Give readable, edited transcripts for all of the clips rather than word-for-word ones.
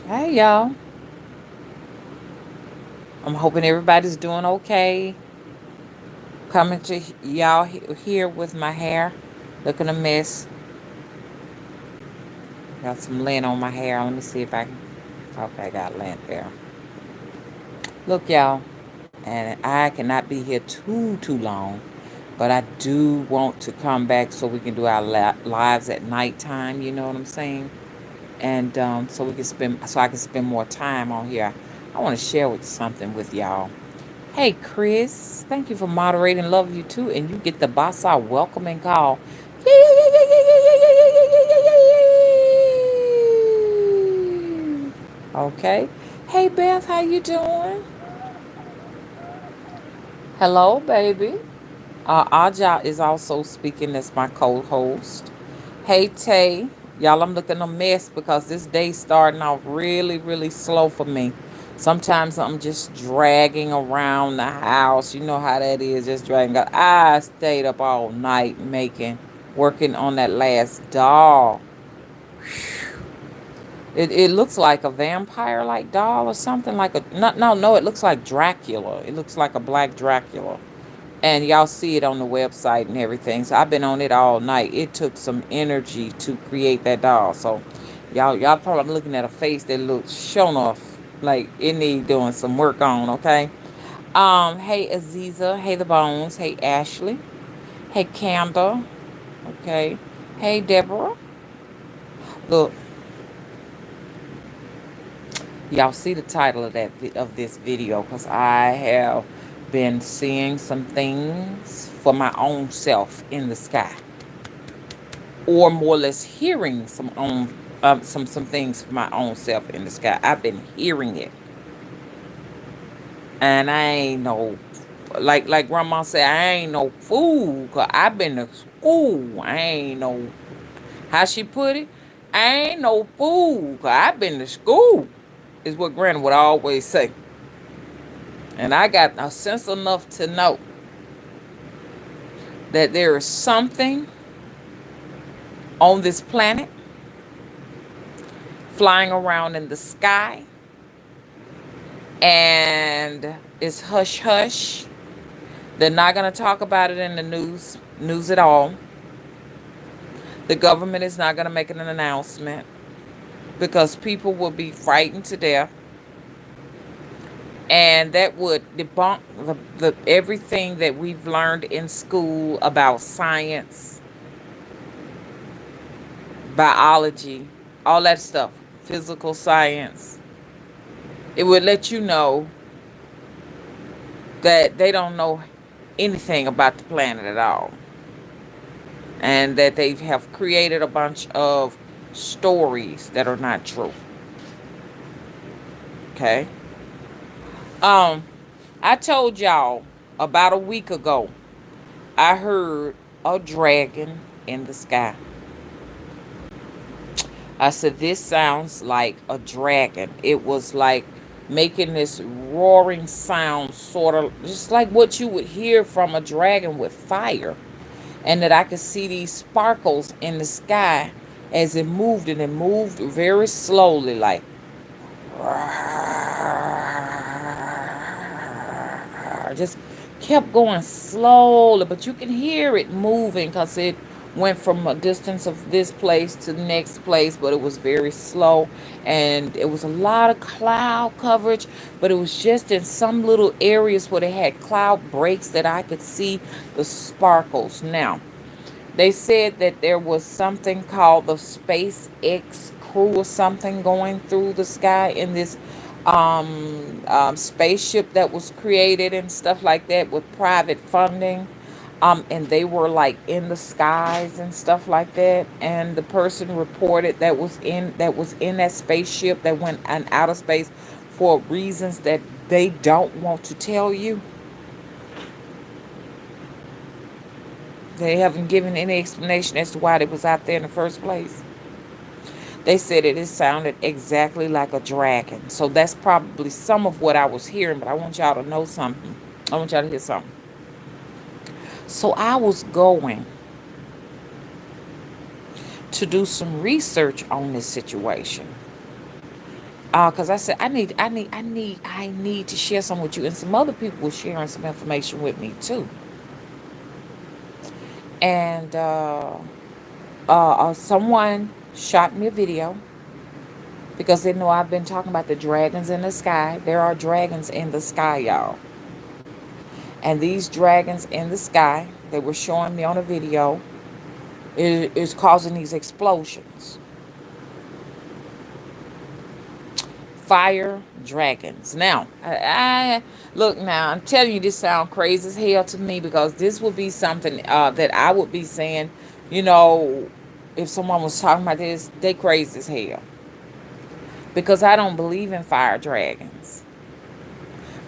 Hey y'all. I'm hoping everybody's doing okay. Coming to y'all here with my hair. Looking a mess. Got some lint on my hair. Let me see if I can. Okay, got lint there. Look, y'all. And I cannot be here too long. But I do want to come back so we can do our lives at nighttime. You know what I'm saying? And so I can spend more time on here. I want to share with something with y'all. Hey, Chris, thank you for moderating. Love you too. And you get the Basa welcoming call. Yay, yay, yay, yay, yay, yay, yay, yay, yay, yay, yay, yay, yay. Okay. Hey, Beth, how you doing? Hello, baby. Aja is also speaking as my co-host. Hey, Tay. Y'all, I'm looking a mess because this day's starting off really slow for me. Sometimes I'm just dragging around the house. You know how that is, just dragging. I stayed up all night working on that last doll. It looks like a vampire like doll or something like a no, it looks like Dracula. It looks like a black Dracula. And y'all see it on the website and everything. So I've been on it all night. It took some energy to create that doll. So y'all probably looking at a face that looks shown off like it need doing some work on, okay? Hey Aziza, hey the Bones, hey Ashley, hey Canda, okay, hey Deborah. Look, y'all see the title of of this video because I have been seeing some things for my own self in the sky, or more or less hearing some things for my own self in the sky. I've been hearing it, and I ain't no like Grandma said. I ain't no fool. 'Cause I've been to school. I ain't no how she put it. I ain't no fool. 'Cause I've been to school. Is what Granny would always say. And I got a sense enough to know that there is something on this planet flying around in the sky, and it's hush hush. They're not going to talk about it in the news at all. The government is not going to make an announcement because people will be frightened to death, and that would debunk the everything that we've learned in school about science, biology, all that stuff, physical science. It would let you know that they don't know anything about the planet at all, and that they have created a bunch of stories that are not true. Okay. Um, I told y'all about a week ago I heard a dragon in the sky. I said, this sounds like a dragon. It was like making this roaring sound, sort of just like what you would hear from a dragon with fire. And that I could see these sparkles in the sky as it moved, and it moved very slowly, like just kept going slowly, but you can hear it moving because it went from a distance of this place to the next place, but it was very slow, and it was a lot of cloud coverage, but it was just in some little areas where they had cloud breaks that I could see the sparkles. Now, they said that there was something called the SpaceX crew or something going through the sky in this spaceship that was created and stuff like that with private funding. And they were like in the skies and stuff like that. And the person reported that was in that spaceship that went in outer space for reasons that they don't want to tell you. They haven't given any explanation as to why they was out there in the first place. They said it sounded exactly like a dragon. So that's probably some of what I was hearing, but I want y'all to know something. I want y'all to hear something. So I was going to do some research on this situation. Because I said I need to share some with you, and some other people were sharing some information with me too. And someone shot me a video because they know I've been talking about the dragons in the sky. There are dragons in the sky, y'all, and these dragons in the sky they were showing me on a video is causing these explosions. Fire dragons. Now, I look now. I'm telling you, this sounds crazy as hell to me because this would be something that I would be saying. You know, if someone was talking about this, they crazy as hell because I don't believe in fire dragons.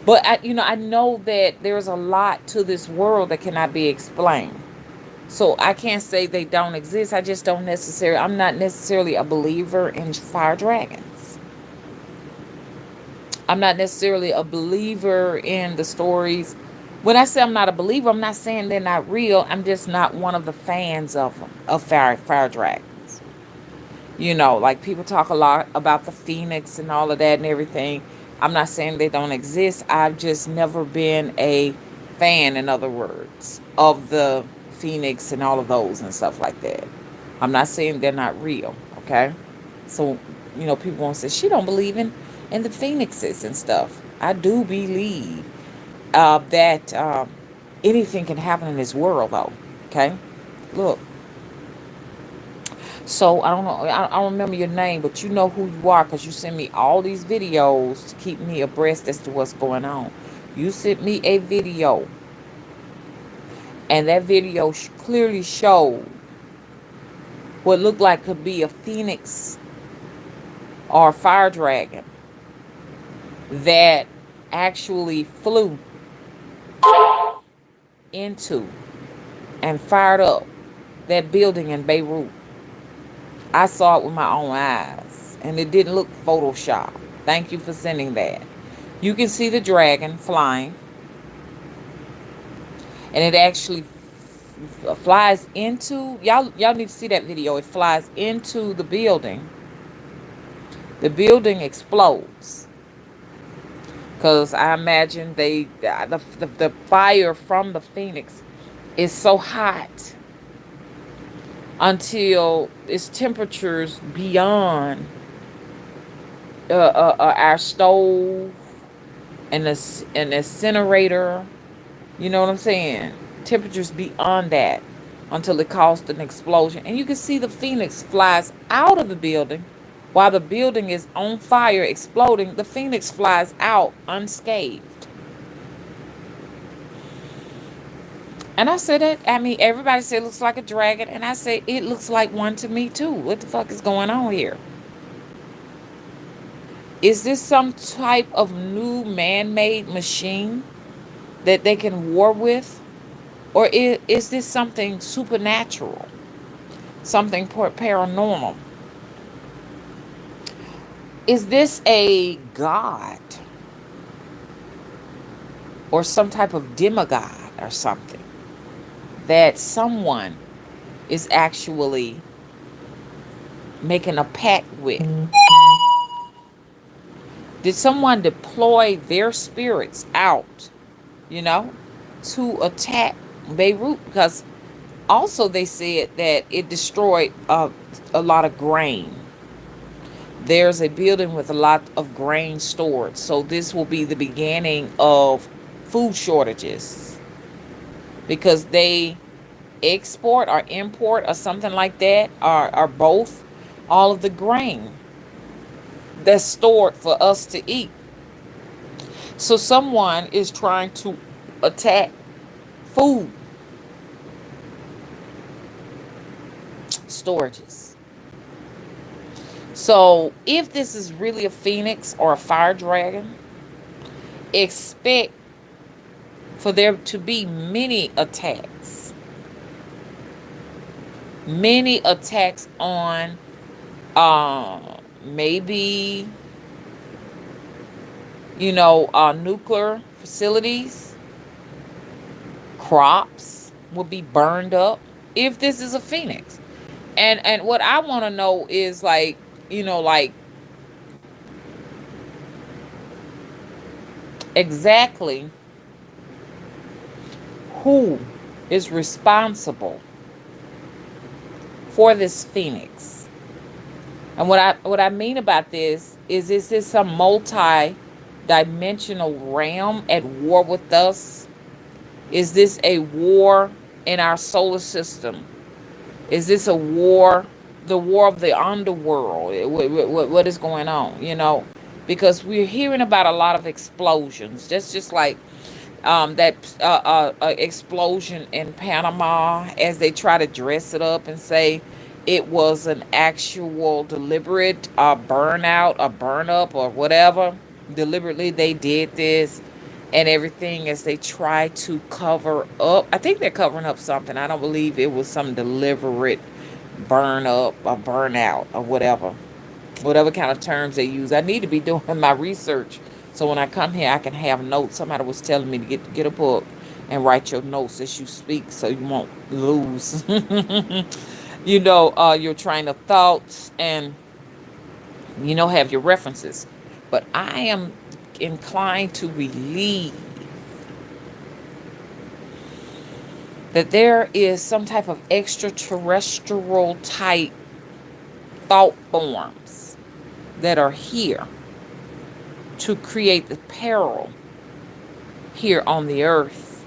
But I know that there's a lot to this world that cannot be explained. So I can't say they don't exist. I just don't necessarily. I'm not necessarily a believer in fire dragons. I'm not necessarily a believer in the stories. When I say I'm not a believer, I'm not saying they're not real. I'm just not one of the fans of them, of fire dragons. Like people talk a lot about the phoenix and all of that and everything. I'm not saying they don't exist. I've just never been a fan, in other words, of the phoenix and all of those and stuff like that. I'm not saying they're not real, okay? So, people won't say she don't believe in the phoenixes and stuff. I do believe that anything can happen in this world, though. Okay, look. So I don't know. I don't remember your name, but you know who you are because you send me all these videos to keep me abreast as to what's going on. You sent me a video, and that video clearly showed what looked like could be a phoenix or a fire dragon that actually flew into and fired up that building in Beirut. I saw it with my own eyes, and it didn't look Photoshop. Thank you for sending that. You can see the dragon flying, and it actually flies into y'all. Y'all need to see that video. It flies into the building. The building explodes because I imagine the fire from the phoenix is so hot until its temperatures beyond our stove and an incinerator. You know what I'm saying? Temperatures beyond that until it caused an explosion. And you can see the phoenix flies out of the building while the building is on fire, exploding. The phoenix flies out unscathed. And I said that, everybody said it looks like a dragon. And I said, it looks like one to me too. What the fuck is going on here? Is this some type of new man-made machine that they can war with? Or is this something supernatural? Something paranormal? Is this a god? Or some type of demigod or something that someone is actually making a pact with? Did someone deploy their spirits out, you know, to attack Beirut? Because also they said that it destroyed a lot of grain. There's a building with a lot of grain stored. So this will be the beginning of food shortages because they export or import or something like that, or both, all of the grain that's stored for us to eat. So someone is trying to attack food storages. So if this is really a phoenix or a fire dragon, expect for there to be many attacks. Many attacks on maybe nuclear facilities. Crops will be burned up if this is a phoenix. And what I want to know is like exactly who is responsible for this phoenix. And what I mean about this is this some multi-dimensional realm at war with us? Is this a war in our solar system? Is this a war, the war of the underworld? What is going on? Because we're hearing about a lot of explosions. That's just like that explosion in Panama, as they try to dress it up and say it was an actual deliberate burnout, or burn up, or whatever. Deliberately, they did this and everything as they try to cover up. I think they're covering up something. I don't believe it was some deliberate burn up or burnout or whatever kind of terms they use. I need to be doing my research so when I come here I can have notes. Somebody was telling me to get a book and write your notes as you speak so you won't lose your train of thoughts, and have your references. But I am inclined to believe that there is some type of extraterrestrial type thought forms that are here to create the peril here on the earth.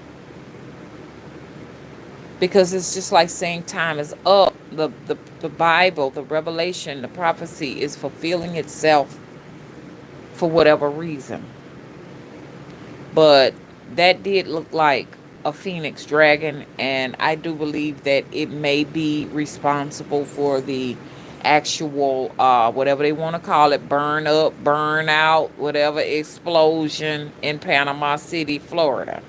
Because it's just like saying time is up. The Bible, the revelation, the prophecy is fulfilling itself for whatever reason. But that did look like a phoenix dragon, and I do believe that it may be responsible for the actual whatever they want to call it, burn up, burn out, whatever explosion in Panama City, Florida.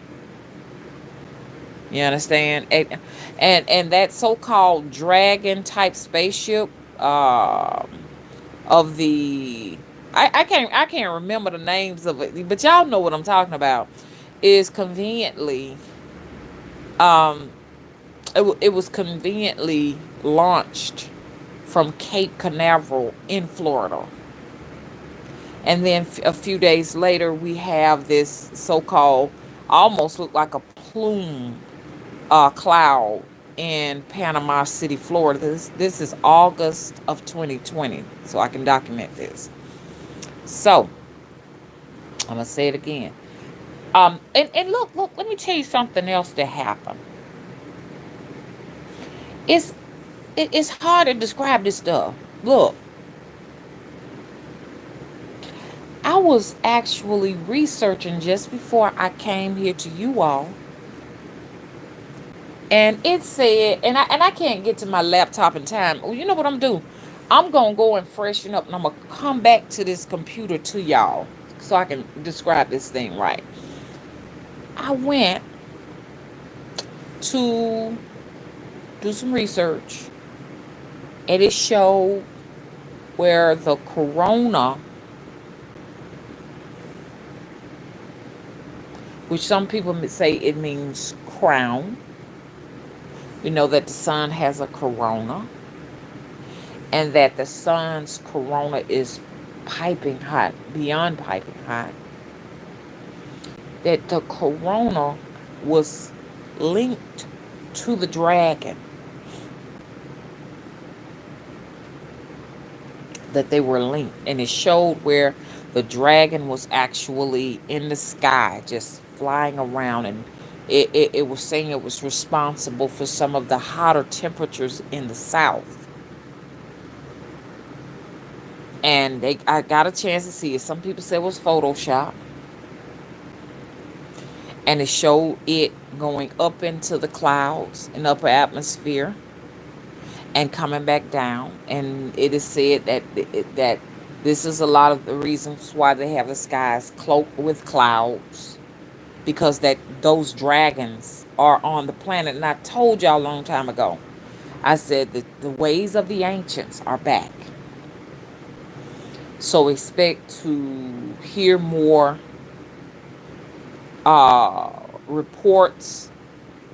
You understand? And that so-called dragon type spaceship of the I can't remember the names of it, but y'all know what I'm talking about. Is conveniently um it was conveniently launched from Cape Canaveral in Florida. And then a few days later, we have this so-called, almost look like a plume cloud in Panama City, Florida. This is August of 2020, so I can document this. So I'm gonna say it again. And look, let me tell you something else that happened. It's it's hard to describe this stuff. Look, I was actually researching just before I came here to you all, and it said, and I can't get to my laptop in time. Well, you know what I'm doing? I'm gonna go and freshen up, and I'm gonna come back to this computer to y'all so I can describe this thing right. I went to do some research, and it showed where the corona, which some people say it means crown. We know that the sun has a corona, and that the sun's corona is piping hot, beyond piping hot. That the corona was linked to the dragon. That they were linked, and it showed where the dragon was actually in the sky, just flying around, and it was saying it was responsible for some of the hotter temperatures in the south. And I got a chance to see it. Some people said it was Photoshop, and it showed it going up into the clouds and upper atmosphere and coming back down. And it is said that this is a lot of the reasons why they have the skies cloaked with clouds, because that those dragons are on the planet. And I told y'all a long time ago, I said that the ways of the ancients are back. So expect to hear more reports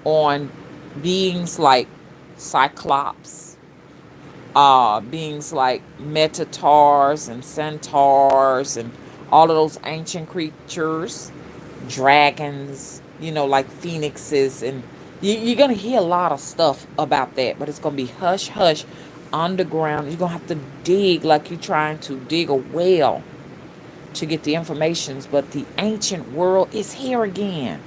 on beings like Cyclops, beings like Metatars and Centaurs and all of those ancient creatures dragons, like phoenixes, and you're gonna hear a lot of stuff about that. But it's gonna be hush hush, underground. You're gonna have to dig like you're trying to dig a well to get the informations. But the ancient world is here again.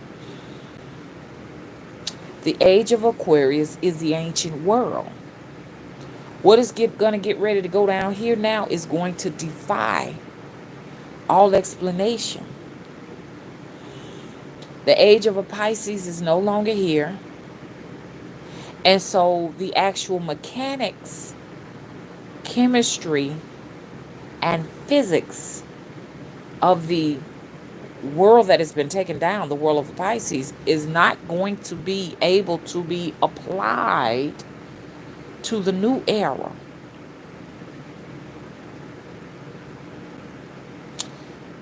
The age of Aquarius is the ancient world. What is going to get ready to go down here now is going to defy all explanation. The age of a Pisces is no longer here. And so the actual mechanics, chemistry, and physics of the world that has been taken down, the world of the Pisces, is not going to be able to be applied to the new era.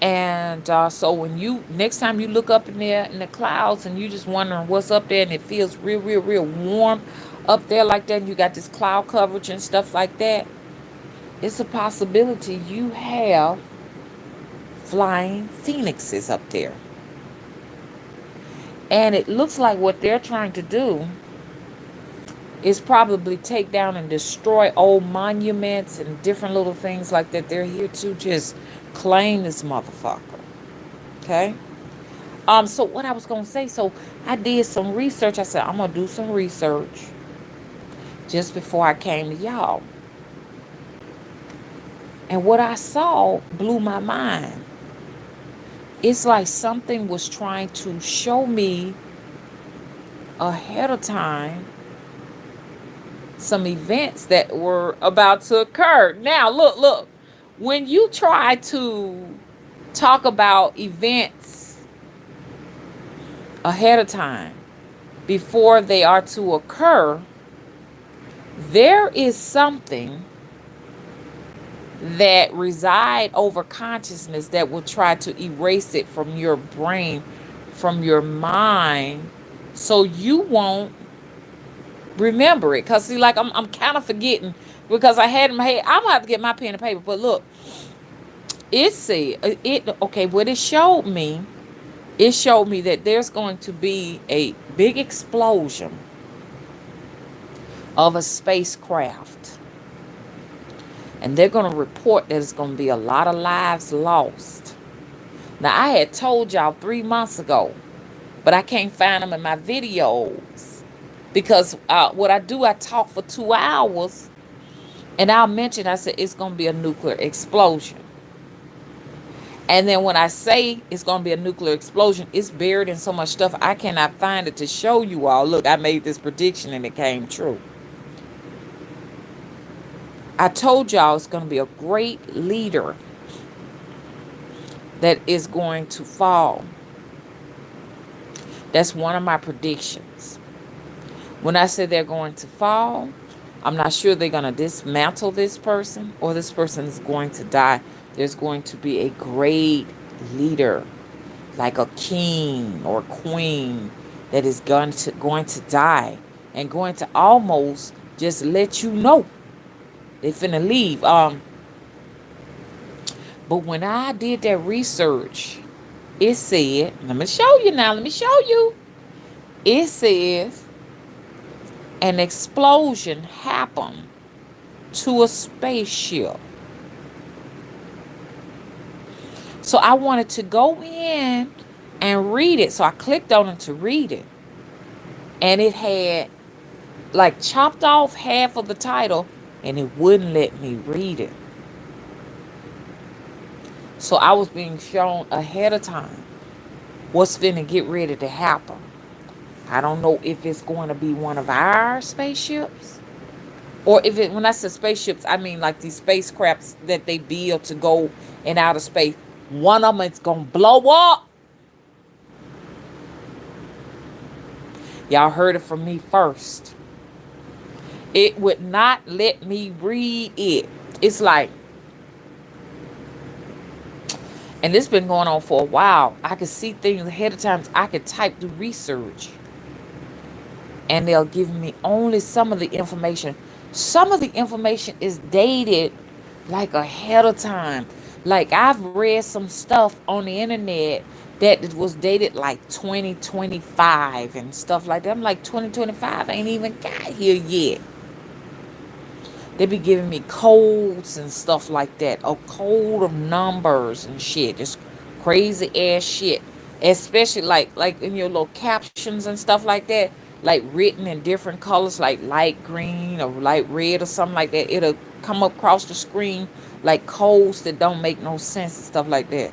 And so when next time you look up in there in the clouds and you just wondering what's up there, and it feels real, real, real warm up there like that, and you got this cloud coverage and stuff like that, it's a possibility you have flying phoenixes up there. And it looks like what they're trying to do is probably take down and destroy old monuments and different little things like that. They're here to just claim this motherfucker. Okay? So what I was gonna say, so I did some research. I said I'm gonna do some research just before I came to y'all. And what I saw blew my mind. It's like something was trying to show me ahead of time some events that were about to occur. Now, look. When you try to talk about events ahead of time, before they are to occur, there is something that reside over consciousness that will try to erase it from your brain, from your mind, so you won't remember it. Because see, like I'm kind of forgetting because I had in my head, I'm gonna have to get my pen and paper. But look, it said okay, what it showed me that there's going to be a big explosion of a spacecraft. And they're going to report that it's going to be a lot of lives lost. Now, I had told y'all 3 months ago, but I can't find them in my videos. Because what I do, I talk for 2 hours. And I'll mention, I said, it's going to be a nuclear explosion. And then when I say it's going to be a nuclear explosion, it's buried in so much stuff, I cannot find it to show you all. Look, I made this prediction and it came true. I told y'all it's going to be a great leader that is going to fall. That's one of my predictions. When I say they're going to fall, I'm not sure they're going to dismantle this person or this person is going to die. There's going to be a great leader, like a king or queen, that is going to die and going to almost just let you know they finna leave. But when I did that research, it said, let me show you. It says an explosion happened to a spaceship. So I wanted to go in and read it. So I clicked on it to read it. And it had like chopped off half of the title and it wouldn't let me read it. So I was being shown ahead of time what's finna get ready to happen. I don't know if it's going to be one of our spaceships, or if it, when I say spaceships, I mean like these spacecrafts that they build to go in outer space. One of them is going to blow up. Y'all heard it from me first. It would not let me read it. It's like, and this been going on for a while. I could see things ahead of time. I could type the research. And they'll give me only some of the information. Some of the information is dated like ahead of time. Like I've read some stuff on the internet that it was dated like 2025 and stuff like that. I'm like, 2025 ain't even got here yet. They be giving me codes and stuff like that. A code of numbers and shit. Just crazy ass shit. Especially like in your little captions and stuff like that. Like written in different colors, like light green or light red or something like that. It'll come across the screen like codes that don't make no sense and stuff like that.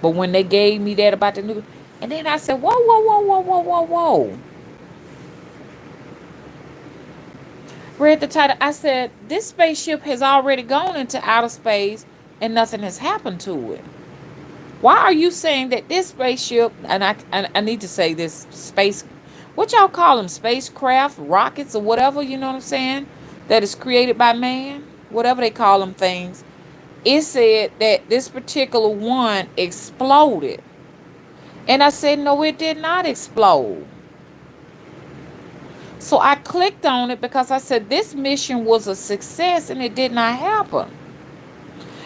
But when they gave me that about the new, and then I said, whoa, whoa, whoa, whoa, whoa, whoa, whoa. Read the title. I said, this spaceship has already gone into outer space and nothing has happened to it. Why are you saying that this spaceship, and I need to say this space, what y'all call them, spacecraft, rockets, or whatever, you know what I'm saying, that is created by man, whatever they call them things, it said that this particular one exploded. And I said, no, it did not explode. So I clicked on it because I said this mission was a success and it did not happen.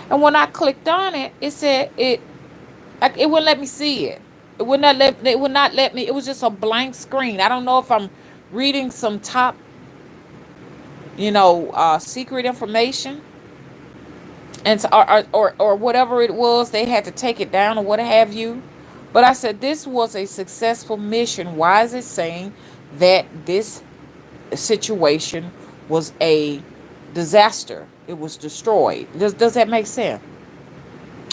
And when I clicked on it, it said it wouldn't let me see it. It would not let me. It was just a blank screen. I don't know if I'm reading some top, secret information, and so, or whatever it was. They had to take it down or what have you. But I said this was a successful mission. Why is it saying that this situation was a disaster? It was destroyed. Does that make sense?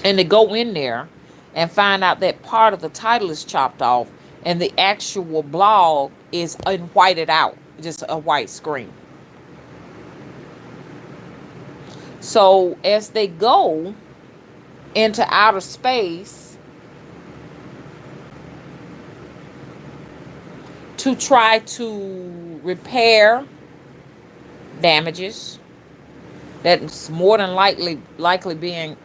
And to go in there and find out that part of the title is chopped off and the actual blog is whited out, just a white screen. So as they go into outer space to try to repair damages that's more than likely being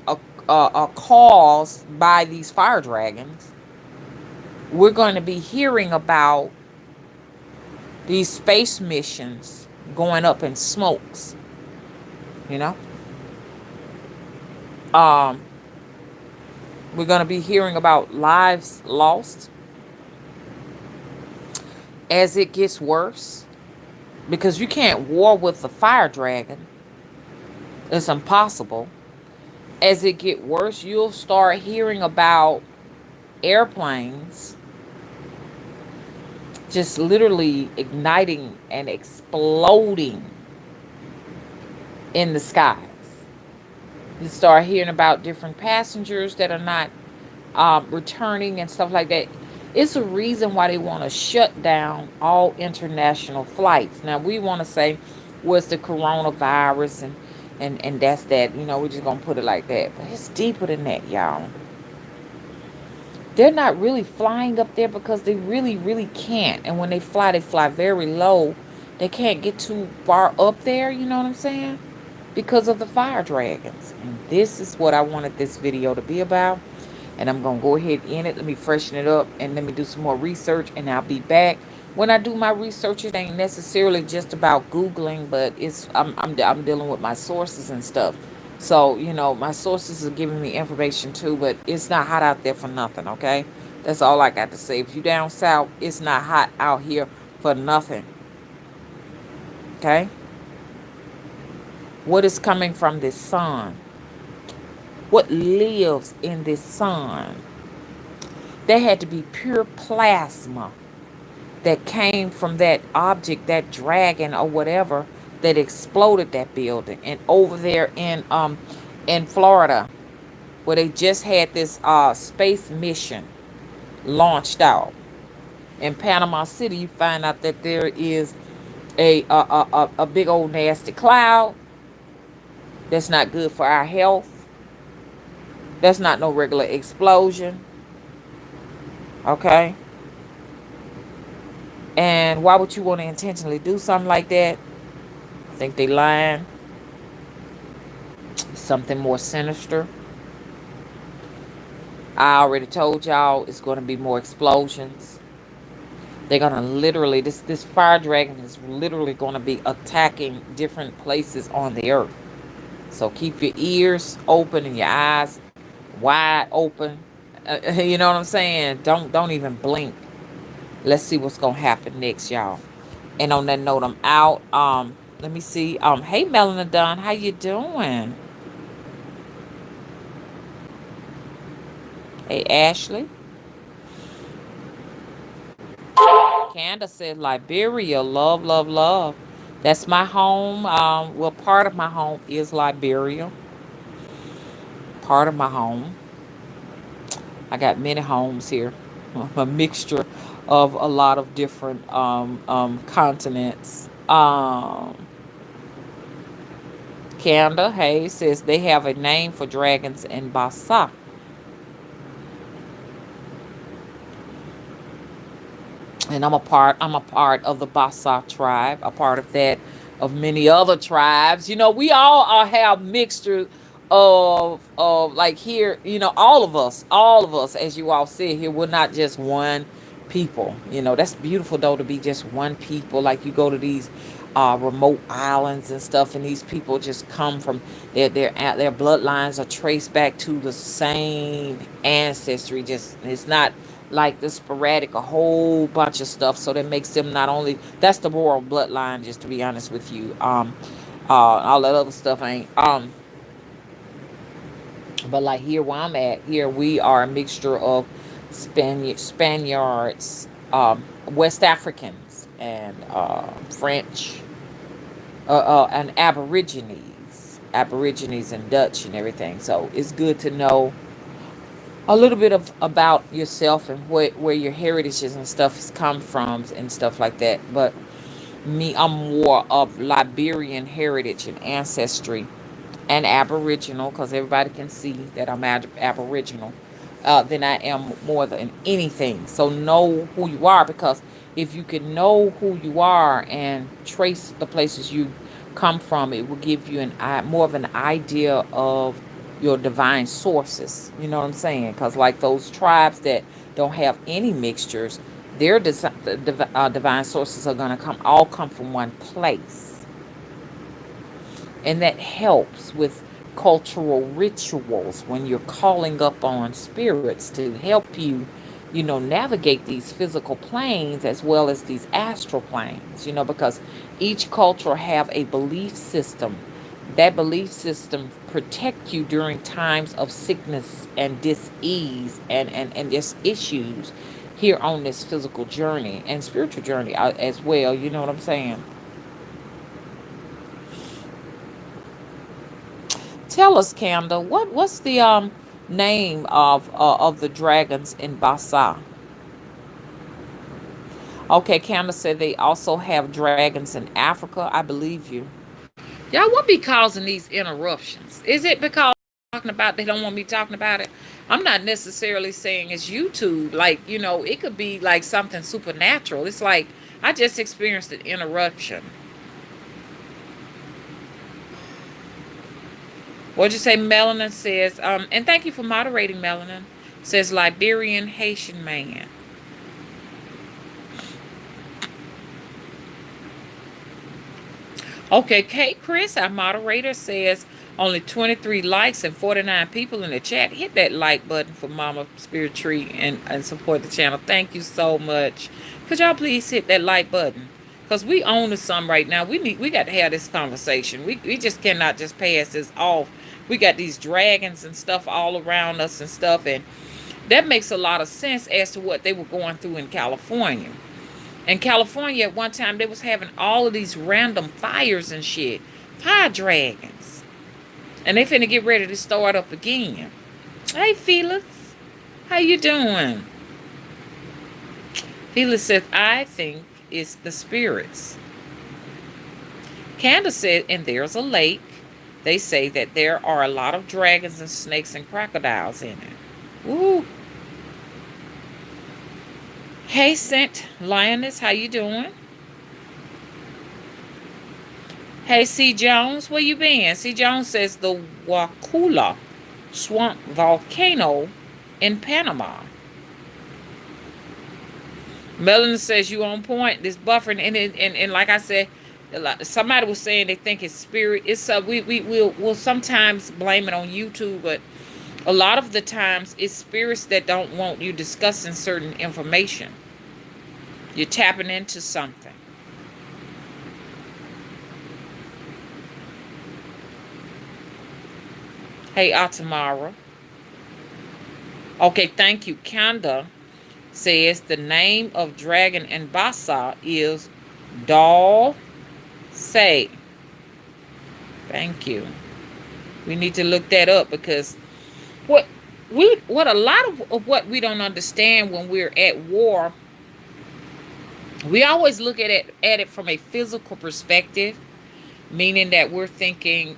caused by these fire dragons, we're going to be hearing about these space missions going up in smokes. You know, um, we're going to be hearing about lives lost as it gets worse, because you can't war with the fire dragon. It's impossible. As it get worse, you'll start hearing about airplanes just literally igniting and exploding in the skies. You start hearing about different passengers that are not returning and stuff like that. It's a reason why they want to shut down all international flights. Now, we want to say, what's the coronavirus, and that's that. We're just going to put it like that. But it's deeper than that, y'all. They're not really flying up there because they really, really can't. And when they fly very low. They can't get too far up there, you know what I'm saying? Because of the fire dragons. And this is what I wanted this video to be about. And I'm going to go ahead and end it. Let me freshen it up and let me do some more research. And I'll be back. When I do my research, it ain't necessarily just about Googling, but I'm dealing with my sources and stuff. So, my sources are giving me information too, but it's not hot out there for nothing, okay? That's all I got to say. If you down south, it's not hot out here for nothing, okay? What is coming from this sun? What lives in this sun? There had to be pure plasma that came from that object, that dragon or whatever, that exploded that building. And over there in Florida, where they just had this space mission launched out. In Panama City, you find out that there is a big old nasty cloud that's not good for our health. That's not no regular explosion. Okay? And why would you want to intentionally do something like that? I think they lying. Something more sinister. I already told y'all it's going to be more explosions. They're going to literally, this fire dragon is literally going to be attacking different places on the earth. So keep your ears open and your eyes wide open. You know what I'm saying? Don't even blink. Let's see what's gonna happen next, y'all. And on that note, I'm out. Let me see. Hey Melanie Dunn, how you doing? Hey Ashley. Candace said Liberia, love, love, love. That's my home. Well, part of my home is Liberia. Part of my home. I got many homes here. A mixture of a lot of different continents. Canada Hayes says they have a name for dragons in Basa. And I'm a part of the Basa tribe, a part of that of many other tribes. We all have mixture of like here, all of us, as you all see here, we're not just one people. That's beautiful though, to be just one people. Like you go to these remote islands and stuff, and these people just come from their bloodlines are traced back to the same ancestry. Just it's not like the sporadic, a whole bunch of stuff. So that makes them not only that's the royal bloodline, just to be honest with you. All that other stuff ain't. But like here where I'm at, here we are a mixture of Spaniards, West Africans, and French, and Aborigines and Dutch and everything. So it's good to know a little bit of about yourself and where your heritages and stuff has come from and stuff like that. But me, I'm more of Liberian heritage and ancestry and Aboriginal, because everybody can see that I'm Aboriginal, than I am more than anything. So know who you are, because if you can know who you are and trace the places you come from, it will give you more of an idea of your divine sources. You know what I'm saying? Because like those tribes that don't have any mixtures, their divine sources are going to come from one place, and that helps with cultural rituals when you're calling up on spirits to help you, navigate these physical planes as well as these astral planes, because each culture have a belief system. That belief system protect you during times of sickness and dis-ease and just issues here on this physical journey and spiritual journey as well. You know what I'm saying? Tell us, Candace, what's the name of the dragons in Basa? Okay, Candace said they also have dragons in Africa. I believe you. Y'all, what be causing these interruptions? Is it because talking about they don't want me talking about it? I'm not necessarily saying it's YouTube. Like, it could be like something supernatural. It's like I just experienced an interruption. What'd you say? Melanin says, and thank you for moderating, Melanin. Says Liberian Haitian man. Okay, Kate Chris, our moderator, says only 23 likes and 49 people in the chat. Hit that like button for Mama Spirit Tree and support the channel. Thank you so much. Could y'all please hit that like button? Because we own the some right now. We got to have this conversation. We just cannot just pass this off. We got these dragons and stuff all around us and stuff, and that makes a lot of sense as to what they were going through in California. In California, at one time, they was having all of these random fires and shit. Fire dragons. And they finna get ready to start up again. Hey, Felix. How you doing? Felix says, I think it's the spirits. Candace said, and there's a lake. They say that there are a lot of dragons and snakes and crocodiles in it. Woo. Hey, Saint Lioness, how you doing? Hey, C. Jones, where you been? C. Jones says the Wakula Swamp Volcano in Panama. Melanie says you on point. This buffering and like I said, somebody was saying they think it's spirit. It's we'll sometimes blame it on YouTube, but A lot of the times, it's spirits that don't want you discussing certain information. You're tapping into something. Hey, Atamara. Okay, thank you. Kanda says the name of dragon in Basa is Dal Say. Thank you. We need to look that up because what what a lot of what we don't understand when we're at war, we always look at it from a physical perspective, meaning that we're thinking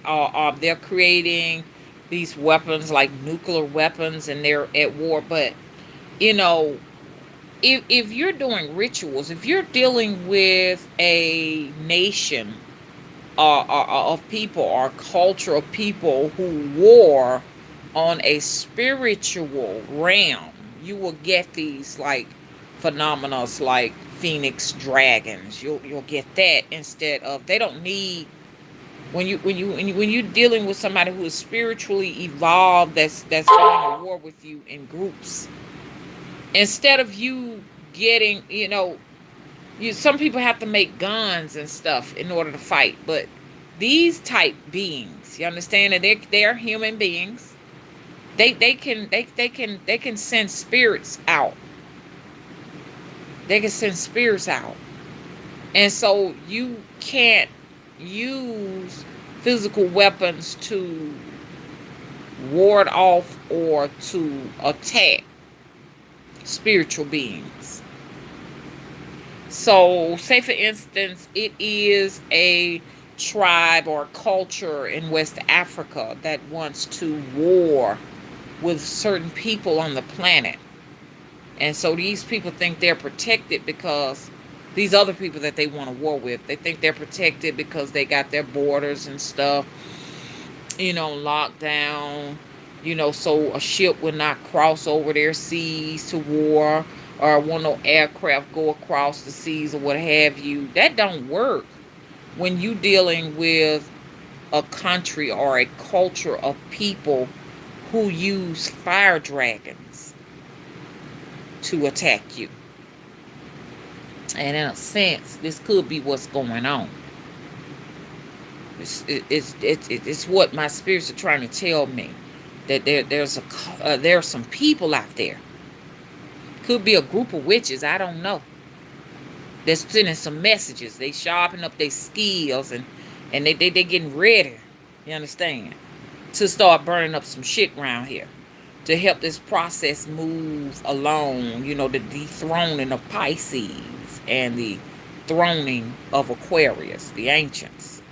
they're creating these weapons like nuclear weapons and they're at war. But you know, if you're doing rituals, if you're dealing with a nation of people or culture of people who war on a spiritual realm, you will get these like phenomena like phoenix dragons. You'll get that instead of, they don't need, when you're dealing with somebody who is spiritually evolved, that's going to war with you in groups, instead of you getting, some people have to make guns and stuff in order to fight, but these type beings, you understand that they're human beings. They can send spirits out. They can send spirits out, and so you can't use physical weapons to ward off or to attack spiritual beings. So, say for instance, it is a tribe or culture in West Africa that wants to war with certain people on the planet. And so these people think they're protected because these other people that they want to war with, they think they're protected because they got their borders and stuff, locked down, so a ship would not cross over their seas to war, or want no aircraft go across the seas or what have you. That don't work when you dealing with a country or a culture of people who use fire dragons to attack you. And in a sense, this could be what's going on. It's what my spirits are trying to tell me, that there's some people out there. Could be a group of witches, I don't know. They're sending some messages. They sharpen up their skills, and they getting ready. You understand? To start burning up some shit around here, to help this process move along. The dethroning of Pisces and the throning of Aquarius, the ancients.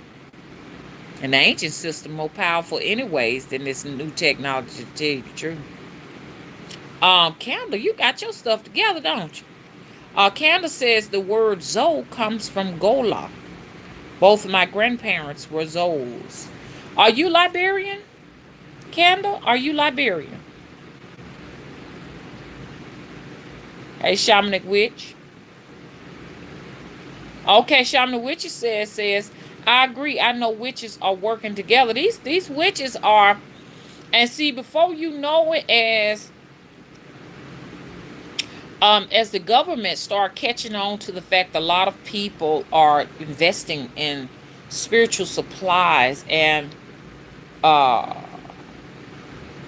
And the ancient system more powerful anyways than this new technology, to tell you the truth. Candle, you got your stuff together, don't you? Candle says the word Zoe comes from Gola. Both of my grandparents were Zoes. Are you Liberian? Candle, are you Liberian? Hey, Shamanic Witch. Okay, Shamanic Witch says, I agree. I know witches are working together. These witches are, and see, before you know it, as the government start catching on to the fact a lot of people are investing in spiritual supplies and uh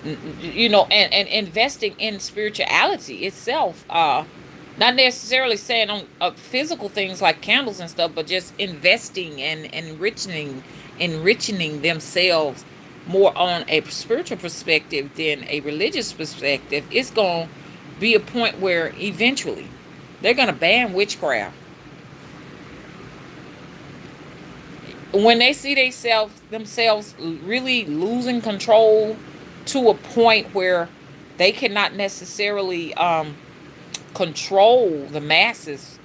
and investing in spirituality itself, not necessarily saying on physical things like candles and stuff, but just investing and enriching themselves more on a spiritual perspective than a religious perspective. It's going to be a point where eventually they're going to ban witchcraft. When they see themselves really losing control to a point where they cannot necessarily control the masses,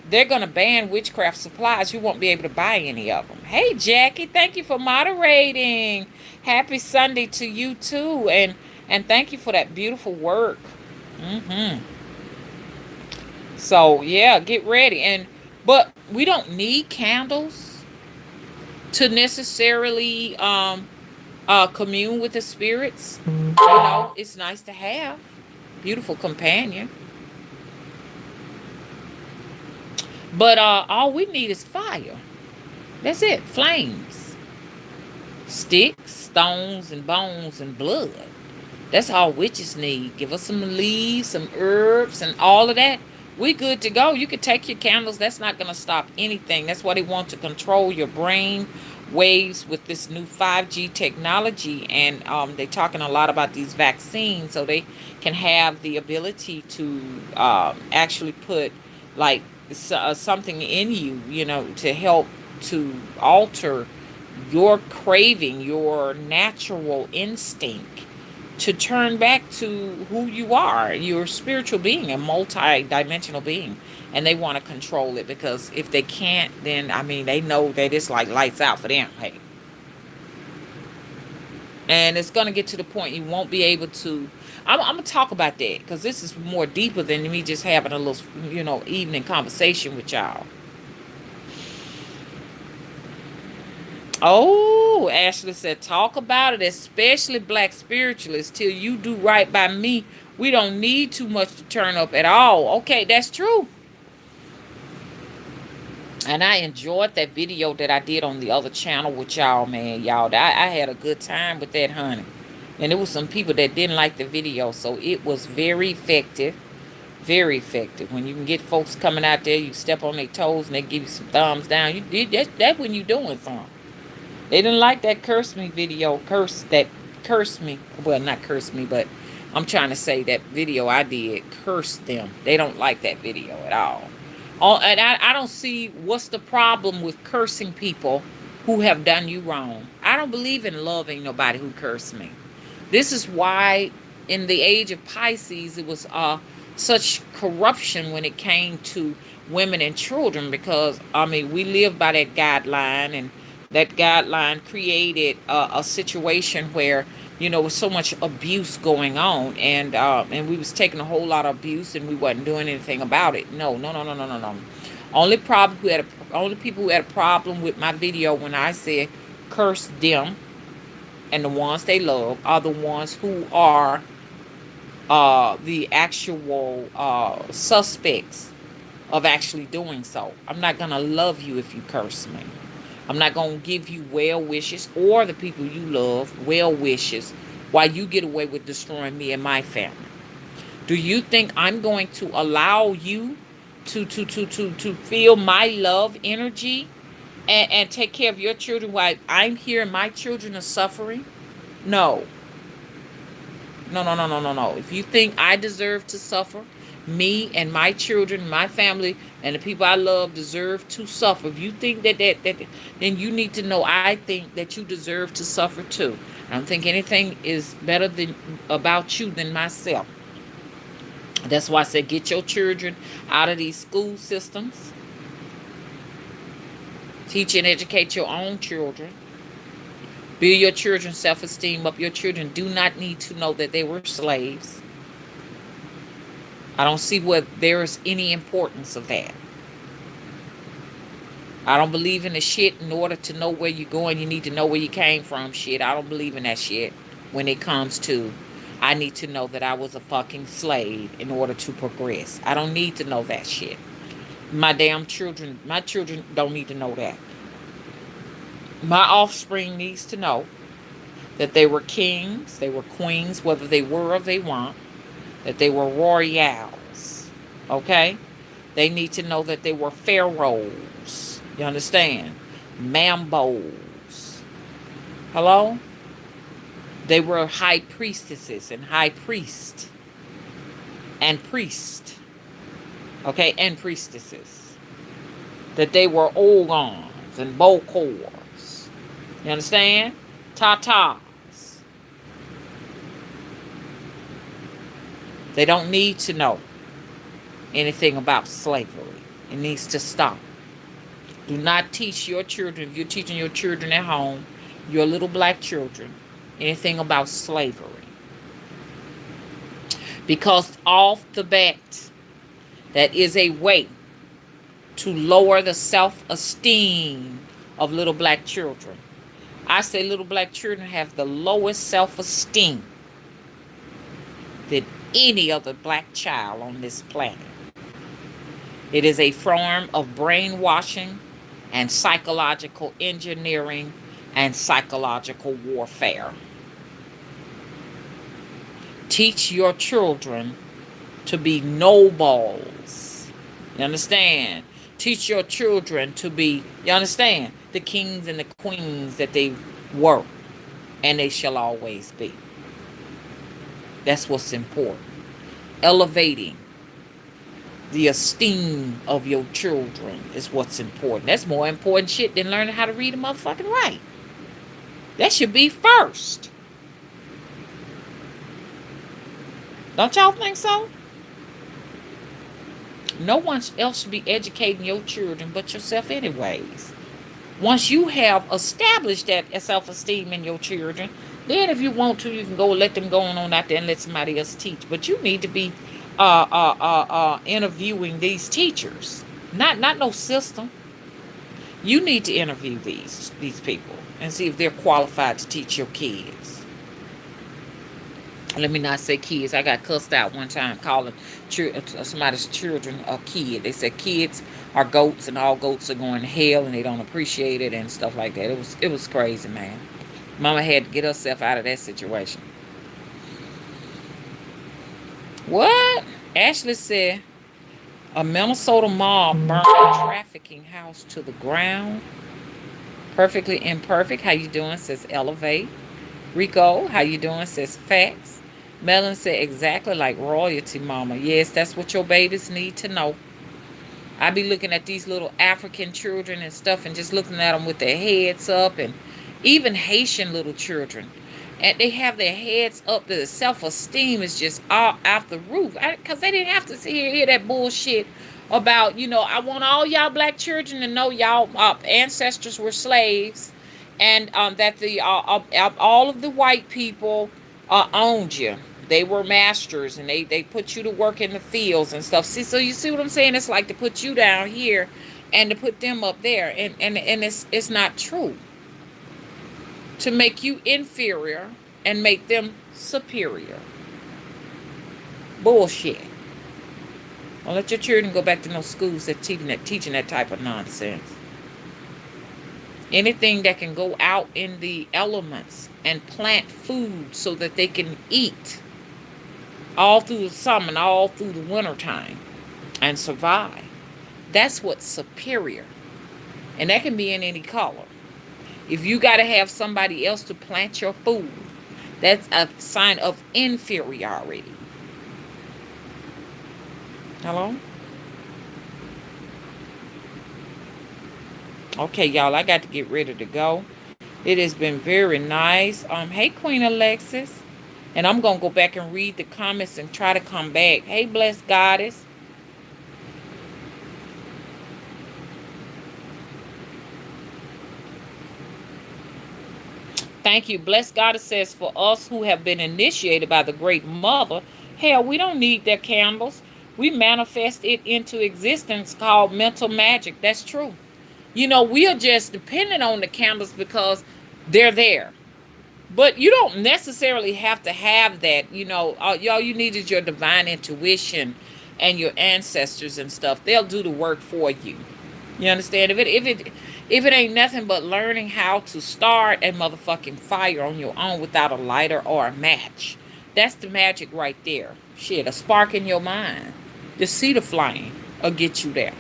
they're going to ban witchcraft supplies. You won't be able to buy any of them. Hey, Jackie, thank you for moderating. Happy Sunday to you too, and thank you for that beautiful work. So yeah, get ready. But we don't need candles to necessarily Commune with the spirits. You know, it's nice to have beautiful companion. But all we need is fire. That's it. Flames, sticks, stones, and bones and blood. That's all witches need. Give us some leaves, some herbs, and all of that. We good to go. You can take your candles. That's not going to stop anything. That's why they want to control your brain waves with this new 5G technology. And they're talking a lot about these vaccines so they can have the ability to actually put like something in you, you know, to help to alter your craving, your natural instinct to turn back to who you are. You're a spiritual being, a multi-dimensional being. And they want to control it because if they can't, then, I mean, they know that it's like lights out for them. Hey. And it's going to get to the point you won't be able to. I'm going to talk about that because this is more deeper than me just having a little, you know, evening conversation with y'all. Oh, Ashley said, talk about it, especially black spiritualists. Till you do right by me, we don't need too much to turn up at all. Okay, that's true. And I enjoyed that video that I did on the other channel with y'all, man. Y'all, I had a good time with that, honey. And there was some people that didn't like the video, so it was very effective. Very effective. When you can get folks coming out there, you step on their toes and they give you some thumbs down. You did that when you doing something. They didn't like that curse me video. Curse me. Well, not curse me, but I'm trying to say that video I did cursed them. They don't like that video at all. And I don't see what's the problem with cursing people who have done you wrong. I don't believe in loving nobody who cursed me. This is why in the age of Pisces it was such corruption when it came to women and children, because I mean we live by that guideline, and that guideline created a situation where, you know, with so much abuse going on, and we was taking a whole lot of abuse and we wasn't doing anything about it. No, no, no, no, no, no, no. Only people who had a problem with my video when I said curse them and the ones they love are the ones who are the actual suspects of actually doing so. I'm not gonna love you if you curse me. I'm not going to give you well wishes, or the people you love well wishes, while you get away with destroying me and my family. Do you think I'm going to allow you to feel my love energy and take care of your children while I'm here and my children are suffering? No. No, no, no, no, no, no. If you think I deserve to suffer, me and my children, my family, and the people I love deserve to suffer. If you think that then you need to know I think that you deserve to suffer too. I don't think anything is better about you than myself. That's why I said get your children out of these school systems. Teach and educate your own children. Build your children's self-esteem up. Your children do not need to know that they were slaves. I don't see where there is any importance of that. I don't believe in the shit in order to know where you're going, you need to know where you came from shit. I don't believe in that shit when it comes to I need to know that I was a fucking slave in order to progress. I don't need to know that shit. My children don't need to know that. My offspring needs to know that they were kings, they were queens, whether they were or they weren't, that they were royals, okay? They need to know that they were pharaohs, you understand? Mambos. Hello? They were high priestesses and high priest and priest, okay, and priestesses. That they were Ogons and Bokors, you understand? Tatas. They don't need to know anything about slavery. It needs to stop. Do not teach your children, if you're teaching your children at home, your little black children, anything about slavery. Because off the bat, that is a way to lower the self-esteem of little black children. I say little black children have the lowest self-esteem than any other black child on this planet. It is a form of brainwashing and psychological engineering and psychological warfare. Teach your children to be nobles. You understand? Teach your children to be, you understand, the kings and the queens that they were and they shall always be. That's what's important. Elevating the esteem of your children is what's important. That's more important shit than learning how to read a motherfucking write. That should be first. Don't y'all think so? No one else should be educating your children but yourself anyways. Once you have established that self-esteem in your children, then if you want to, you can go let them go on out there and let somebody else teach. But you need to be interviewing these teachers. Not no system. You need to interview these people and see if they're qualified to teach your kids. Let me not say kids. I got cussed out one time calling somebody's children a kid. They said kids are goats and all goats are going to hell and they don't appreciate it and stuff like that. It was crazy, man. Mama had to get herself out of that situation. What? Ashley said a Minnesota mob burned a trafficking house to the ground. Perfectly imperfect. How you doing? Says Elevate. Rico, how you doing? Says Facts. Melon said exactly like royalty, mama. Yes, that's what your babies need to know. I be looking at these little African children and stuff and just looking at them with their heads up, and even Haitian little children. And they have their heads up. The self-esteem is just all off the roof. Because they didn't have to hear that bullshit about, I want all y'all black children to know y'all ancestors were slaves, and that all of the white people owned you. They were masters, and they put you to work in the fields and stuff. See, so you see what I'm saying? It's like to put you down here and to put them up there, and it's not true. To make you inferior and make them superior. Bullshit. Don't let your children go back to no schools that teaching that type of nonsense. Anything that can go out in the elements and plant food so that they can eat all through the summer and all through the wintertime and survive. That's what's superior. And that can be in any color. If you got to have somebody else to plant your food, that's a sign of inferiority. Hello? Okay, y'all, I got to get ready to go. It has been very nice. Hey, Queen Alexis. And I'm going to go back and read the comments and try to come back. Hey, Blessed Goddess. Thank you. Blessed Goddess says, for us who have been initiated by the Great Mother, hell, we don't need their candles. We manifest it into existence called mental magic. That's true. We are just dependent on the candles because they're there. But you don't necessarily have to have that. All you need is your divine intuition and your ancestors and stuff. They'll do the work for you. You understand? If it ain't nothing but learning how to start a motherfucking fire on your own without a lighter or a match, that's the magic right there. Shit, a spark in your mind. The seed of flame will get you there.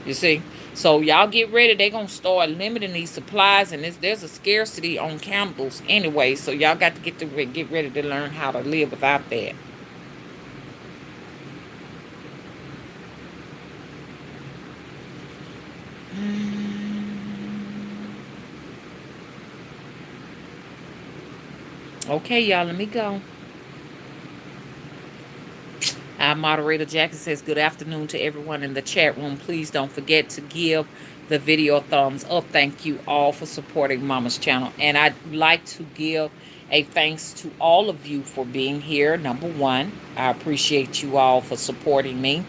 You see? So y'all get ready. They're going to start limiting these supplies, and there's a scarcity on candles anyway. So y'all got to get ready to learn how to live without that. Okay, y'all, let me go. Our moderator Jackie says, good afternoon to everyone in the chat room. Please don't forget to give the video a thumbs up. Thank you all for supporting Mama's channel. And I'd like to give a thanks to all of you for being here. Number one, I appreciate you all for supporting me.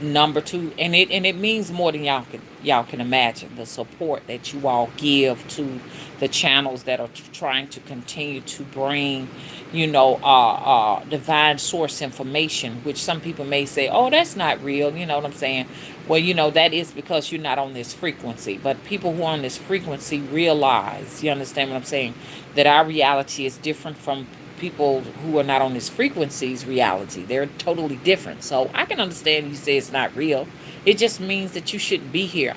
Number two, and it means more than y'all can imagine, the support that you all give to the channels that are trying to continue to bring, divine source information, which some people may say, oh, that's not real, you know what I'm saying? Well, that is because you're not on this frequency. But people who are on this frequency realize, you understand what I'm saying, that our reality is different from people who are not on this frequency's reality. They're totally different. So I can understand you say it's not real. It just means that you shouldn't be here.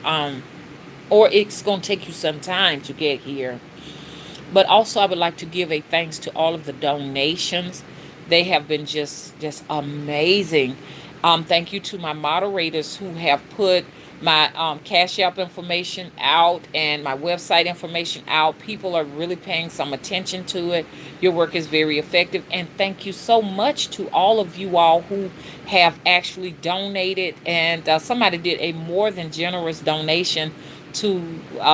Or it's gonna take you some time to get here. But also, I would like to give a thanks to all of the donations. They have been just amazing. Thank you to my moderators who have put my Cash App information out and my website information out. People are really paying some attention to it. Your work is very effective. And thank you so much to all of you all who have actually donated. And somebody did a more than generous donation to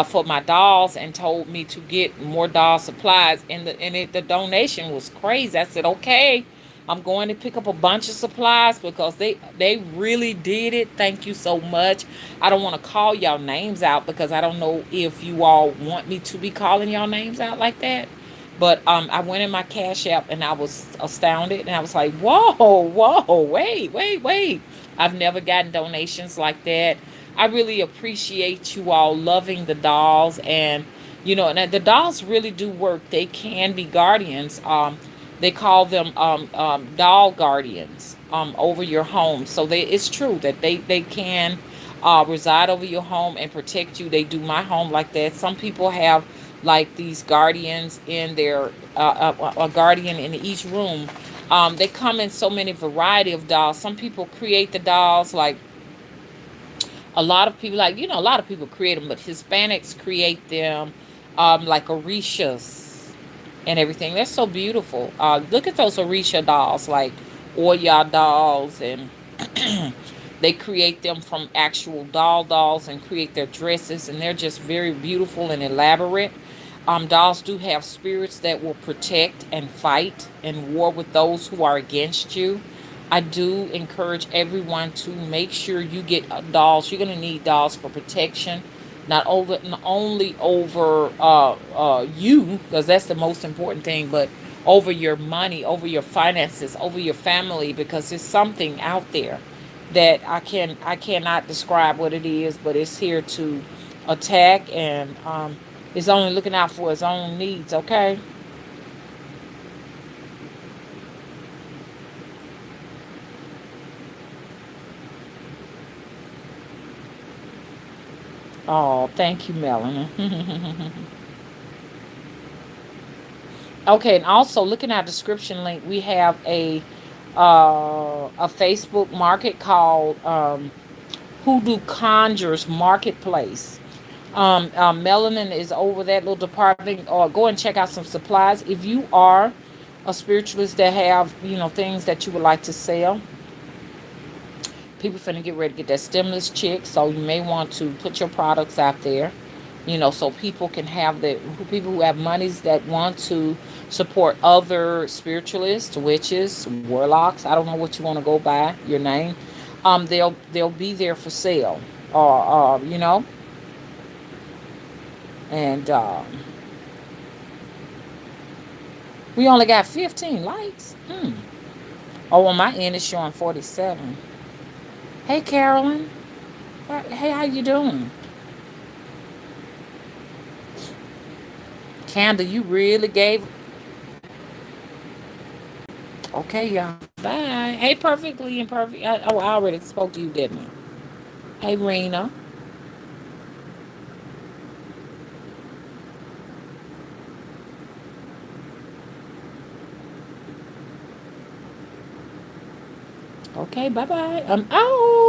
for my dolls and told me to get more doll supplies, and the donation was crazy. I said, okay, I'm going to pick up a bunch of supplies because they really did it. Thank you so much. I don't want to call y'all names out because I don't know if you all want me to be calling y'all names out like that. But I went in my Cash App and I was astounded, and I was like, whoa, whoa, wait. I've never gotten donations like that. I really appreciate you all loving the dolls, and the dolls really do work. They can be guardians. They call them doll guardians over your home. So it's true that they can reside over your home and protect you. They do my home like that. Some people have like these guardians in their a guardian in each room. They come in so many variety of dolls. Some people create the dolls like a lot of people, like, a lot of people create them, but Hispanics create them like Orishas and everything. That's so beautiful. Look at those Orisha dolls, like Oya dolls, and they create them from actual dolls and create their dresses, and they're just very beautiful and elaborate. Dolls do have spirits that will protect and fight and war with those who are against you. I do encourage everyone to make sure you get dolls. You're going to need dolls for protection, not only over you, because that's the most important thing, but over your money, over your finances, over your family, because there's something out there that I cannot describe what it is, but it's here to attack, and it's only looking out for its own needs. Okay. Oh, thank you, Melanie. Okay, and also looking at our description link, we have a Facebook market called Hoodoo Conjures Marketplace. Melanin is over that little department. Or go and check out some supplies if you are a spiritualist that have things that you would like to sell. People finna get ready to get that stimulus check, so you may want to put your products out there, so people can have people who have monies that want to support other spiritualists, witches, warlocks. I don't know what you want to go by your name. They'll be there for sale, or and we only got 15 likes. Oh, on my end it's showing 47. Hey, Carolyn. Hey, how you doing? Candle, you really gave. Okay, y'all. Bye. Hey, Perfectly Imperfect. Oh, I already spoke to you, didn't I? Hey, Rena. Okay, bye bye. Oh,